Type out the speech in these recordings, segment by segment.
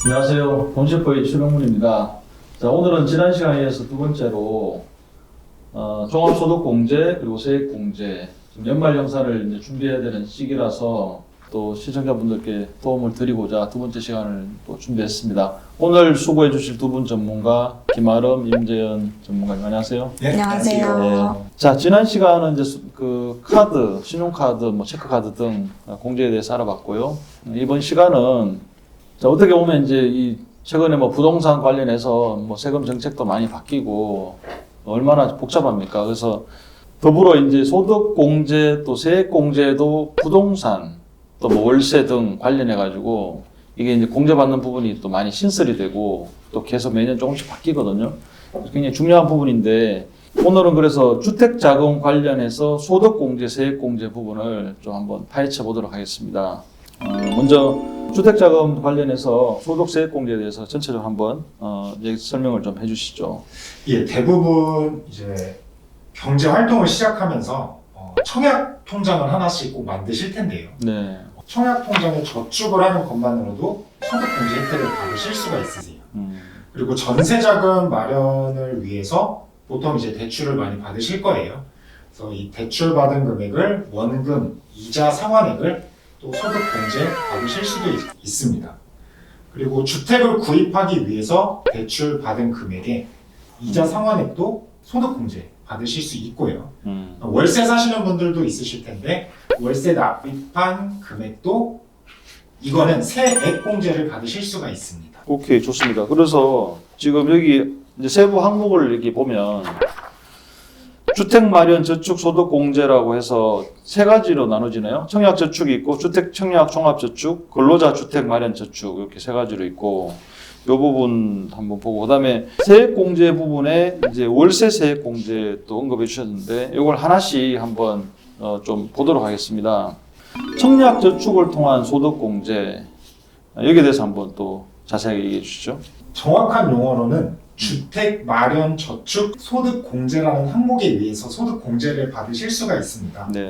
안녕하세요. 돈셰프의 최병문입니다. 자, 오늘은 지난 시간에 이어서 두 번째로 종합소득공제 그리고 세액공제 연말 정산을 이제 준비해야 되는 시기라서 또 시청자분들께 도움을 드리고자 두 번째 시간을 또 준비했습니다. 오늘 수고해 주실 두 분 전문가 김아름, 임재현 전문가님 안녕하세요. 네, 안녕하세요. 네. 자, 지난 시간은 이제 그 카드, 신용카드, 뭐 체크카드 등 공제에 대해서 알아봤고요. 이번 시간은 자, 어떻게 보면 이제 이 최근에 뭐 부동산 관련해서 뭐 세금 정책도 많이 바뀌고 얼마나 복잡합니까? 그래서 더불어 이제 소득공제 또 세액공제도 부동산 또 뭐 월세 등 관련해 가지고 이게 이제 공제받는 부분이 또 많이 신설이 되고 또 계속 매년 조금씩 바뀌거든요. 굉장히 중요한 부분인데 오늘은 그래서 주택자금 관련해서 소득공제, 세액공제 부분을 좀 한번 파헤쳐 보도록 하겠습니다. 먼저 주택자금 관련해서 소득세액공제에 대해서 전체적으로 한번 설명을 좀 해주시죠. 예, 대부분 이제 경제 활동을 시작하면서 청약 통장을 하나씩 꼭 만드실 텐데요. 네. 청약 통장에 저축을 하는 것만으로도 소득공제 혜택을 받으실 수가 있으세요. 그리고 전세자금 마련을 위해서 보통 이제 대출을 많이 받으실 거예요. 그래서 이 대출 받은 금액을 원금, 이자 상환액을 또 소득공제 받으실 수도 있습니다. 그리고 주택을 구입하기 위해서 대출 받은 금액에 이자 상환액도 소득공제 받으실 수 있고요. 월세 사시는 분들도 있으실 텐데 월세 납입한 금액도 이거는 세액공제를 받으실 수가 있습니다. 오케이, 좋습니다. 그래서 지금 여기 이제 세부 항목을 이렇게 보면 주택 마련 저축 소득 공제라고 해서 세 가지로 나눠지네요. 청약 저축이 있고 주택 청약 종합 저축, 근로자 주택 마련 저축 이렇게 세 가지로 있고 이 부분 한번 보고 그다음에 세액 공제 부분에 이제 월세 세액 공제 또 언급해 주셨는데 이걸 하나씩 한번 좀 보도록 하겠습니다. 청약 저축을 통한 소득 공제 여기에 대해서 한번 또 자세하게 얘기해 주시죠. 정확한 용어로는 주택 마련 저축 소득 공제라는 항목에 의해서 소득 공제를 받으실 수가 있습니다. 네.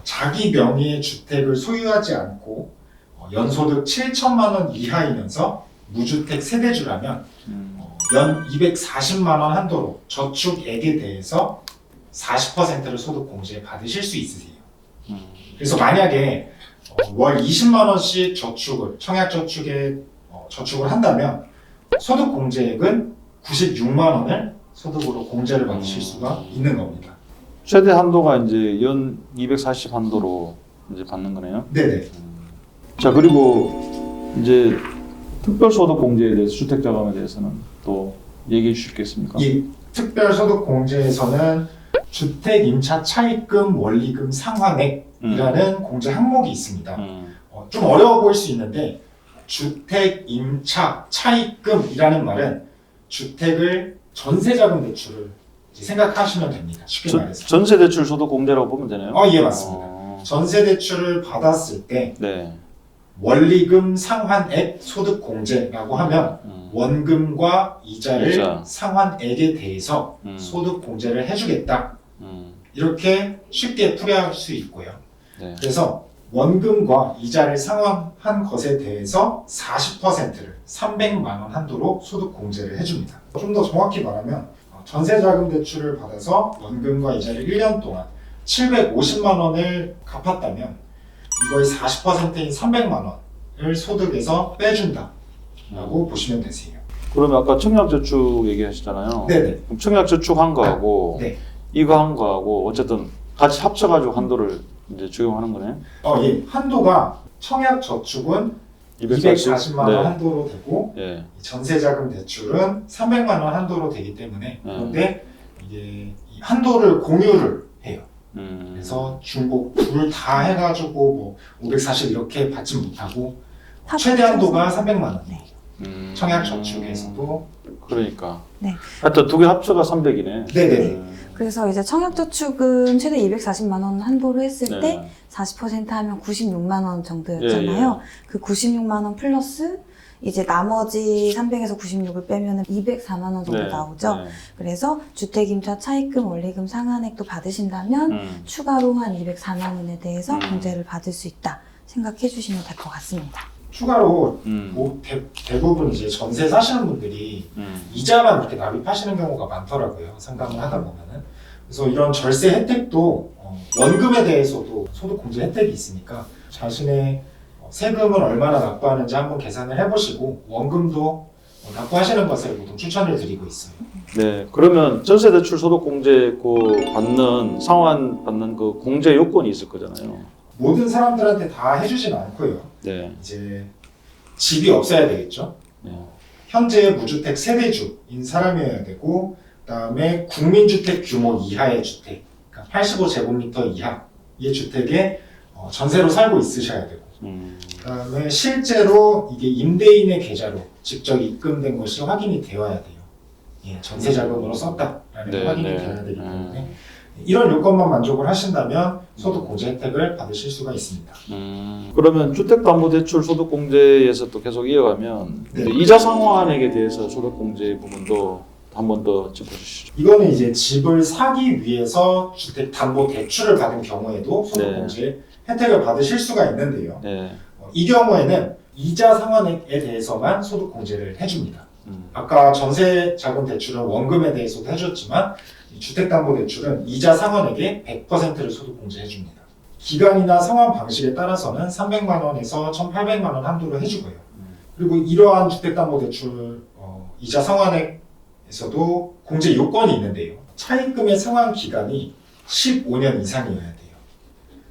자기 명의의 주택을 소유하지 않고 연소득 7천만 원 이하이면서 무주택 세대주라면 연 240만 원 한도로 저축액에 대해서 40%를 소득 공제 받으실 수 있으세요. 그래서 만약에 월 20만 원씩 저축을 청약 저축에 저축을 한다면 소득 공제액은 96만 원을 소득으로 공제를 받으실 수가 있는 겁니다. 최대 한도가 이제 연 240 한도로 이제 받는 거네요. 네네. 자, 그리고 이제 특별소득공제에 대해서 주택자금에 대해서는 또 얘기해 주시겠습니까? 이 특별소득공제에서는 주택 임차 차입금 원리금 상환액이라는 공제 항목이 있습니다. 좀 어려워 보일 수 있는데 주택 임차 차입금이라는 말은 주택을 전세자금 대출을 이제 생각하시면 됩니다. 쉽게 말해서. 전세대출 소득공제라고 보면 되나요? 예, 맞습니다. 전세 대출을 받았을 때 네. 원리금 상환액 소득공제라고 하면 원금과 이자를 이자. 상환액에 대해서 소득공제를 해주겠다. 이렇게 쉽게 풀이할 수 있고요. 네. 그래서 원금과 이자를 상환한 것에 대해서 40%를 300만 원 한도로 소득공제를 해줍니다. 좀 더 정확히 말하면 전세자금 대출을 받아서 원금과 이자를 1년 동안 750만 원을 갚았다면 이거의 40%인 300만 원을 소득에서 빼준다 라고 보시면 되세요. 그러면 아까 청약저축 얘기하셨잖아요. 네네. 그럼 청약저축 한 거하고 네. 이거 한 거하고 어쨌든 같이 합쳐가지고 한도를 이제 적용하는 거네요. 예. 한도가 청약 저축은 240만 원 네. 한도로 되고 예. 전세자금 대출은 300만 원 한도로 되기 때문에 그런데 이게 이 한도를 공유를 해요. 그래서 중복 둘 다 해가지고 뭐 540 이렇게 받지 못하고 최대 한도가 300만 원이에요. 청약 저축에서도 그러니까. 네. 하여튼 두 개 합쳐가 300이네. 네네. 그래서 이제 청약저축은 최대 240만 원 한도로 했을 때 네. 40% 하면 96만 원 정도였잖아요. 그 96만 원 플러스 이제 나머지 300에서 96을 빼면 204만 원 정도 네. 나오죠. 네. 그래서 주택임차 차입금 원리금 상환액도 받으신다면 추가로 한 204만 원에 대해서 공제를 받을 수 있다 생각해 주시면 될 것 같습니다. 추가로 대부분 이제 전세 사시는 분들이 이자만 이렇게 납입하시는 경우가 많더라고요. 상담을 하다 보면은. 그래서 이런 절세 혜택도 원금에 대해서도 소득공제 혜택이 있으니까 자신의 세금을 얼마나 납부하는지 한번 계산을 해보시고 원금도 납부하시는 것을 보통 추천을 드리고 있어요. 네, 그러면 전세대출 소득공제 상환 받는 그 공제 요건이 있을 거잖아요. 모든 사람들한테 다 해주진 않고요. 네. 이제 집이 없어야 되겠죠. 네. 현재 무주택 세대주인 사람이어야 되고, 그다음에 국민주택 규모 이하의 주택, 그러니까 85제곱미터 이하의 주택에 전세로 살고 있으셔야 되고, 그다음에 실제로 이게 임대인의 계좌로 직접 입금된 것이 확인이 되어야 돼요. 예, 전세 자금으로 썼다라는 네, 확인이 네. 되어야 되기 때문에 이런 요건만 만족을 하신다면 소득공제 혜택을 받으실 수가 있습니다. 그러면 주택담보대출 소득공제에서 또 계속 이어가면 네. 이자 상환액에 대해서 소득공제 부분도 한 번 더 짚어주시죠. 이거는 이제 집을 사기 위해서 주택담보대출을 받은 경우에도 소득공제 혜택을 받으실 수가 있는데요. 네. 이 경우에는 이자 상환액에 대해서만 소득공제를 해줍니다. 아까 전세자금 대출은 원금에 대해서도 해줬지만 이 주택담보대출은 이자 상환액의 100%를 소득공제해줍니다. 기간이나 상환 방식에 따라서는 300만 원에서 1,800만 원 한도로 해주고요. 그리고 이러한 주택담보대출 이자 상환액에서도 공제 요건이 있는데요. 차입금의 상환 기간이 15년 이상이어야 돼요.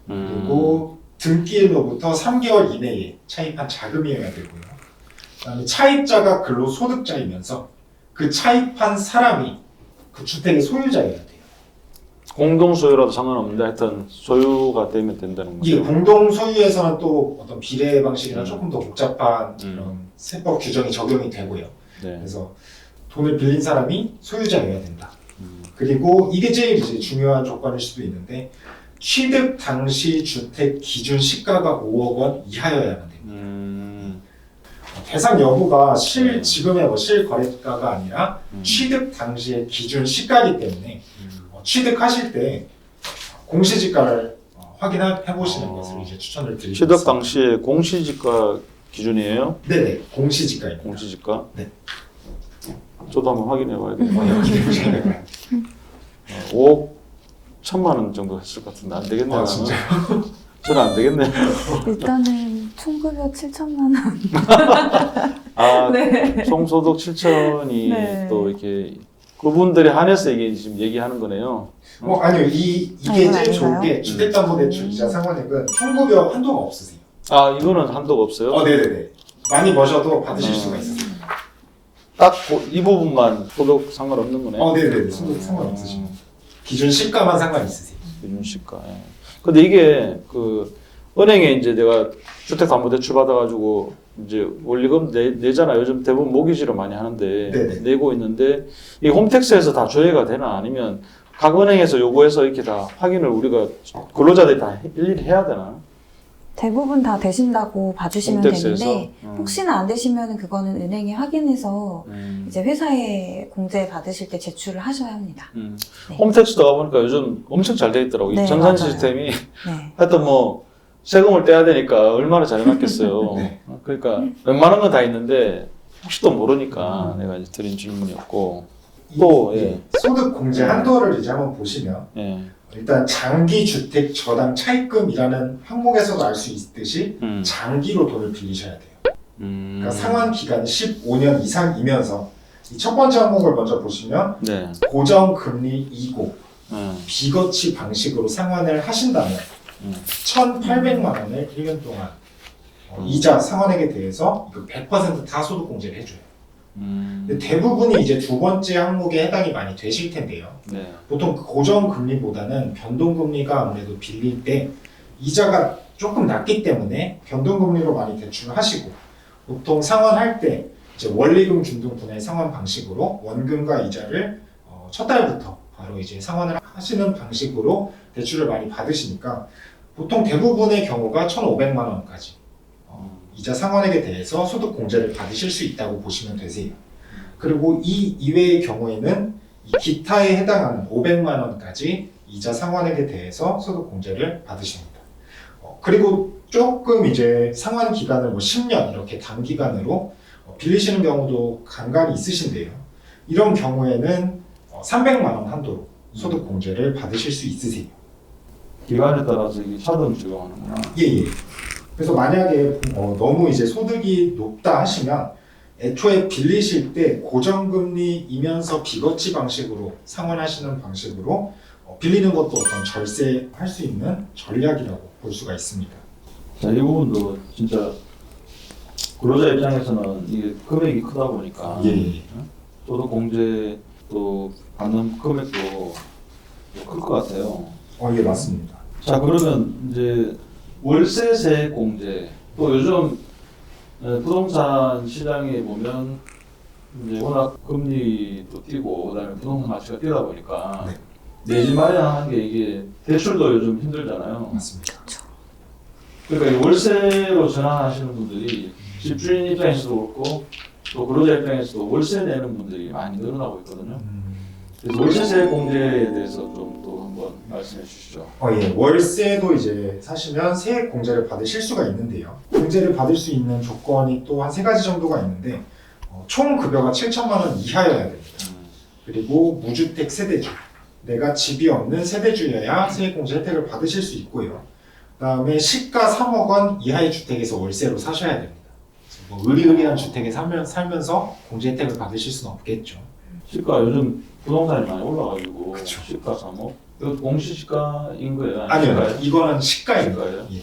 그리고 등기일로부터 3개월 이내에 차입한 자금이어야 되고요. 그다음에 차입자가 근로소득자이면서 그 차입한 사람이 그 주택의 소유자여야 돼요. 공동 소유라도 상관없는데 하여튼 소유가 되면 된다는 거죠. 이게 공동 소유에서는 또 어떤 비례 방식이나 조금 더 복잡한 그런 세법 규정이 적용이 되고요. 네. 그래서 돈을 빌린 사람이 소유자여야 된다. 그리고 이게 제일 이제 중요한 조건일 수도 있는데 취득 당시 주택 기준 시가가 5억 원 이하여야만 됩니다. 대상 여부가 지금의 실거래가가 아니라 취득 당시의 기준 시가이기 때문에 취득하실 때 공시지가를 확인해 보시는 것을 이제 추천을 드리고 취득 있습니다. 당시에 공시지가 기준이에요? 네네, 공시지가입니다. 공시지가? 네. 저도 한번 확인해 봐야 되겠네요. 확인해 보셔야 될 거예요. 5억 1천만 원 정도 했을 것 같은데 안 되겠네요. 아, 나는. 진짜요? 저는 안 되겠네요. 일단은 총급여 7천만 원. 아, 네. 총소득 7천이 네. 또 이렇게 그분들이 한해서 이게 지금 얘기하는 거네요. 아니요, 이게 이건 제일 좋은 아닌가요? 게 주택담보대출 이자 상환액은 총급여 한도가 없으세요. 아, 이거는 한도가 없어요? 네네네. 많이 버셔도 받으실 수가 있어요. 딱 이 부분만 소득 상관없는 거네요. 네네네. 소득 상관없으십니다. 기준 시가만 상관 있으세요. 기준시가. 예. 근데 이게 그 은행에 이제 내가 주택담보대출 받아가지고 이제 원리금 내잖아. 요즘 대부분 모기지로 많이 하는데 네네. 내고 있는데 이 홈택스에서 다 조회가 되나 아니면 각 은행에서 요구해서 이렇게 다 확인을 우리가 근로자들이 다 일일이 해야 되나? 대부분 다 되신다고 봐주시면 홈택스에서? 되는데 혹시나 안 되시면 그거는 은행에 확인해서 이제 회사에 공제 받으실 때 제출을 하셔야 합니다. 네. 홈택스 가보니까 요즘 엄청 잘 돼 있더라고. 이 네, 정산 맞아요. 시스템이 네. 하여튼 뭐 세금을 떼야 되니까 얼마나 잘 해놨겠어요. 네. 그러니까 웬만한 건 다 있는데 혹시 또 모르니까 내가 이제 드린 질문이었고 또 예. 소득 공제 한도를 이제 한번 보시면 예. 일단 장기 주택 저당 차입금이라는 항목에서도 알 수 있듯이 장기로 돈을 빌리셔야 돼요. 그러니까 상환 기간이 15년 이상이면서 이 첫 번째 항목을 먼저 보시면 네. 고정금리 2고 예. 비거치 방식으로 상환을 하신다면 1,800만 원을 1년 동안 이자 상환액에 대해서 이거 100%다 소득공제를 해줘요. 근데 대부분이 이제 두 번째 항목에 해당이 많이 되실 텐데요. 네. 보통 그 고정금리보다는 변동금리가 아무래도 빌릴 때 이자가 조금 낮기 때문에 변동금리로 많이 대출을 하시고 보통 상환할 때 이제 원리금 균등 분할 상환 방식으로 원금과 이자를 첫 달부터 바로 이제 상환을 하시는 방식으로 대출을 많이 받으시니까 보통 대부분의 경우가 1,500만 원까지 이자 상환액에 대해서 소득 공제를 받으실 수 있다고 보시면 되세요. 그리고 이 이외의 경우에는 이 기타에 해당하는 500만 원까지 이자 상환액에 대해서 소득 공제를 받으십니다. 그리고 조금 이제 상환 기간을 뭐 10년 이렇게 단기간으로 빌리시는 경우도 간간히 있으신데요. 이런 경우에는 300만 원 한도로 소득 공제를 받으실 수 있으세요. 기간에 따라서 이게 차등 적용하는구나. 예. 그래서 만약에 너무 이제 소득이 높다 하시면 애초에 빌리실 때 고정금리이면서 비거치 방식으로 상환하시는 방식으로 빌리는 것도 어떤 절세할 수 있는 전략이라고 볼 수가 있습니다. 자, 이 부분도 진짜 근로자 입장에서는 이게 금액이 크다 보니까 예. 소득 공제 또 받는 금액도 클 것 같아요. 예, 맞습니다. 자, 그러면 이제 월세세 공제 또 요즘 부동산 시장에 보면 이제 워낙 금리도 뛰고 그다음에 부동산 가치가 뛰다 보니까 내 집 마련하는 게 이게 대출도 요즘 힘들잖아요. 맞습니다. 그러니까 이 월세로 전환하시는 분들이 집주인 입장에서도 그렇고 또 근로자 입장에서도 월세 내는 분들이 많이 늘어나고 있거든요. 그래서 월세세 공제에 대해서 좀 또 한번 말씀해 주시죠. 예. 월세도 이제 사시면 세액 공제를 받으실 수가 있는데요. 공제를 받을 수 있는 조건이 또 한 3가지 정도가 있는데 총 급여가 7천만 원 이하여야 됩니다. 그리고 무주택 세대주, 내가 집이 없는 세대주여야 세액 공제 혜택을 받으실 수 있고요. 그다음에 시가 3억 원 이하의 주택에서 월세로 사셔야 됩니다. 뭐 의리의리한 주택에 살면서 공제 혜택을 받으실 수는 없겠죠. 시가 요즘 부동산이 많이 올라가지고 그쵸. 시가 3억? 이거 공시시가인 거예요? 아니요, 시가예요? 이거는 시가입니다. 시가예요? 예.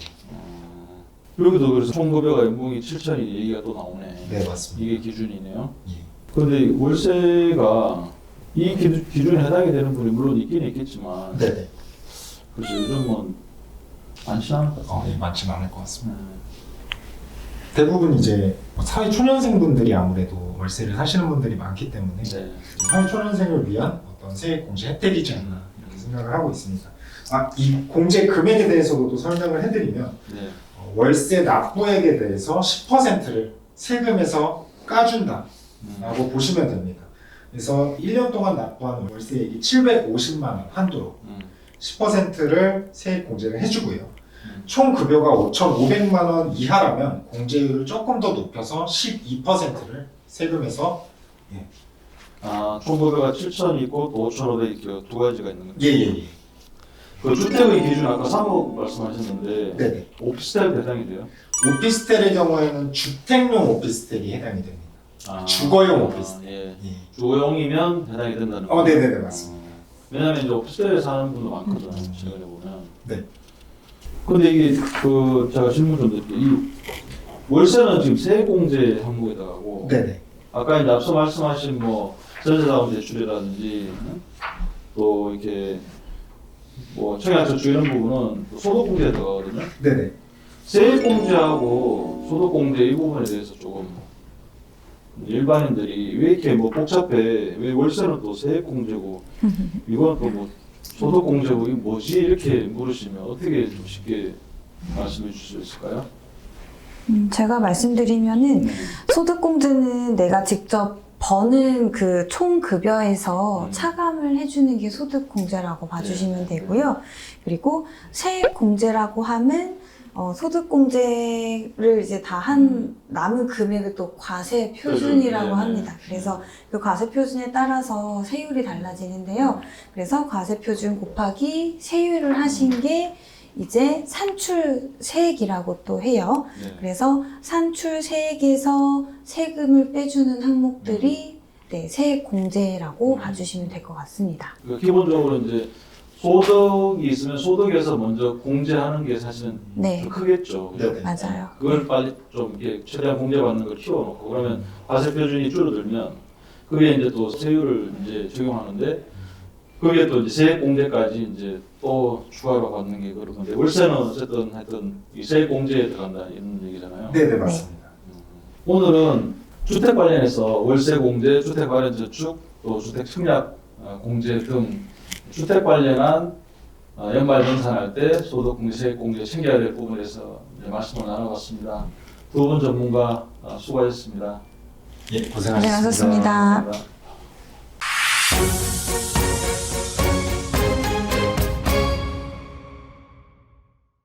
여기도 그래서 총급여가 연봉이 7천이 얘기가 또 나오네. 네, 맞습니다. 이게 기준이네요. 예. 그런데 월세가 이 기준에 해당이 되는 분이 물론 있긴 있겠지만 네네. 그래서 요즘은 많지 않을 것 같아요. 예, 많지는 않을 것 같습니다. 대부분 이제 사회 초년생 분들이 아무래도 월세를 사시는 분들이 많기 때문에 네. 사회 초년생을 위한 어떤 세액 공제 혜택이지 않나 이렇게 생각을 하고 있습니다. 이 공제 금액에 대해서도 또 설명을 해드리면 네. 월세 납부액에 대해서 10%를 세금에서 까준다라고 보시면 됩니다. 그래서 1년 동안 납부한 월세액이 750만 원 한도로 10%를 세액 공제를 해주고요. 총 급여가 5,500만 원 이하라면 공제율을 조금 더 높여서 12%를 세금에서 총급여가 7천 있고 또 5,500 있고 두 가지가 있는 거죠. 예. 그 주택의 기준 아까 3억 말씀하셨는데 네네. 오피스텔 대상이 돼요? 오피스텔의 경우에는 주택용 오피스텔이 해당이 됩니다. 주거용 오피스텔. 예. 예. 주거용이면 해당이 된다는 거예요. 네네네, 맞습니다. 왜냐하면 이제 오피스텔에 사는 분도 많거든요. 최근에 보면. 네. 근데 이게 제가 질문 좀 드릴게요. 이 월세는 지금 세액공제 항목에 들어가고 네네. 아까 이제 앞서 말씀하신 뭐 전세자금 대출이라든지 또 이렇게 뭐 청약저축 이런 부분은 또 소득공제에 들어가거든요. 네네. 세액공제하고 소득공제 이 부분에 대해서 조금 일반인들이 왜 이렇게 뭐 복잡해? 왜 월세는 또 세액공제고 이건 또 뭐 소득공제고 이게 뭐지? 이렇게 물으시면 어떻게 좀 쉽게 말씀해 주실 수 있을까요? 제가 말씀드리면은 소득공제는 내가 직접 버는 그 총급여에서 차감을 해주는 게 소득공제라고 봐주시면 되고요. 그리고 세액공제라고 하면 소득공제를 이제 다 한 남은 금액을 또 과세 표준이라고 합니다. 그래서 그 과세 표준에 따라서 세율이 달라지는데요. 그래서 과세 표준 곱하기 세율을 하신 게 이제 산출세액이라고 또 해요. 그래서 산출세액에서 세금을 빼주는 항목들이 세액공제라고 봐주시면 될 것 같습니다. 그러니까 기본적으로 이제 소득이 있으면 소득에서 먼저 공제하는 게 사실은 더 크겠죠. 그죠? 네네. 맞아요. 그걸 빨리 좀 이렇게 최대한 공제받는 걸 키워놓고 그러면 과세 표준이 줄어들면 그게 이제 또 세율을 이제 적용하는데 그게 또 이제 세액 공제까지 이제 또 추가로 받는 게 그런 건데 월세는 어쨌든 하여튼 이 세액 공제에 들어간다 이런 얘기잖아요. 네네, 맞습니다. 오늘은 주택 관련해서 월세 공제, 주택 관련 저축, 또 주택 청약 공제 등 주택 관련한 연말 정산할 때 소득 공제, 세액 공제 챙겨야 될 부분에서 이제 말씀을 나눠봤습니다. 두 분 전문가 수고하셨습니다. 예, 고생하셨습니다. 고생하셨습니다. 감사합니다.